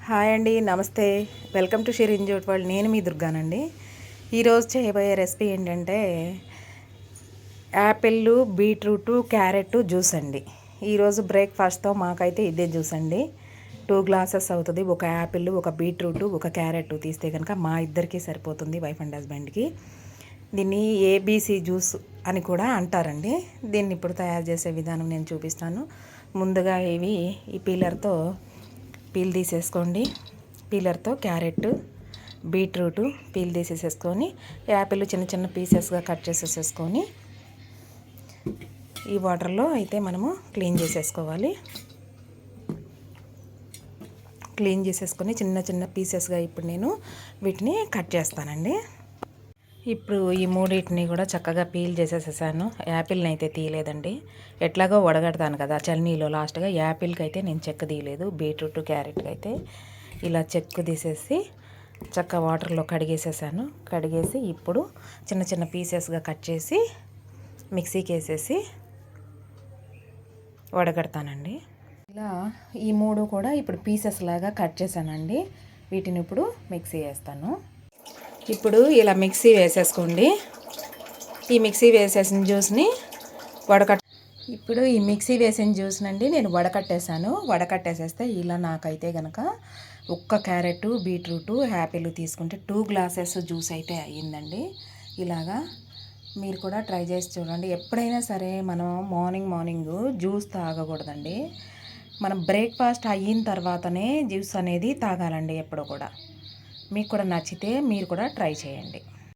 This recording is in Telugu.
హాయ్ అండి, నమస్తే. Welcome to share enjoy world. నేను మీ దుర్గానండి. ఈరోజు చేయబోయే రెసిపీ ఏంటంటే యాపిల్, బీట్రూట్, క్యారెట్ జ్యూస్ అండి. ఈరోజు బ్రేక్ఫాస్ట్తో మాకైతే ఇదే జ్యూస్ అండి. 2 గ్లాసెస్ అవుతుంది. ఒక యాపిల్, ఒక బీట్రూట్, ఒక క్యారెట్ తీస్తే కనుక మా ఇద్దరికి సరిపోతుంది, వైఫ్ అండ్ హస్బెండ్కి. దీన్ని ఏబీసీ జ్యూస్ అని కూడా అంటారండి. దీన్ని ఇప్పుడు తయారు చేసే విధానం నేను చూపిస్తాను. ముందుగా ఈ పీల్ తీసేసుకోండి. పీలర్తో క్యారెట్, బీట్రూట్ పీల్ తీసేసేసుకొని, యాపిల్ చిన్న చిన్న పీసెస్గా కట్ చేసేసేసుకొని ఈ వాటర్లో అయితే మనము క్లీన్ చేసేసుకోవాలి. క్లీన్ చేసేసుకొని చిన్న చిన్న పీసెస్గా ఇప్పుడు నేను వీటిని కట్ చేస్తానండి. ఇప్పుడు ఈ మూడింటిని కూడా చక్కగా పీల్ చేసేసేసాను. యాపిల్ని అయితే తీయలేదండి, ఎట్లాగో వడగడతాను కదా చల్నీలో. లాస్ట్గా యాపిల్కి అయితే నేను చెక్క తీయలేదు. బీట్రూట్, క్యారెట్కి అయితే ఇలా చెక్కు తీసేసి చక్క వాటర్లో కడిగేసేసాను. కడిగేసి ఇప్పుడు చిన్న చిన్న పీసెస్గా కట్ చేసి మిక్సీకి వేసేసి వడగడతానండి. ఇలా ఈ మూడు కూడా ఇప్పుడు పీసెస్ లాగా కట్ చేశానండి. వీటిని ఇప్పుడు మిక్సీ వేస్తాను. ఇప్పుడు ఇలా మిక్సీ వేసేసుకోండి. ఈ మిక్సీ వేసేసిన జ్యూస్ని ఇప్పుడు ఈ మిక్సీ వేసిన జ్యూస్నండి నేను వడకట్టేసాను. వడకట్టేసేస్తే ఇలా నాకైతే కనుక ఒక్క క్యారెట్, బీట్రూట్, యాపిల్ తీసుకుంటే 2 గ్లాసెస్ జ్యూస్ అయితే అయ్యిందండి. ఇలాగా మీరు కూడా ట్రై చేసి చూడండి. ఎప్పుడైనా సరే మనం మార్నింగ్ జ్యూస్ తాగకూడదండి. మనం బ్రేక్ఫాస్ట్ అయిన తర్వాతనే జ్యూస్ అనేది తాగాలండి ఎప్పుడూ కూడా. మీకు కూడా నచ్చితే మీరు కూడా ట్రై చేయండి.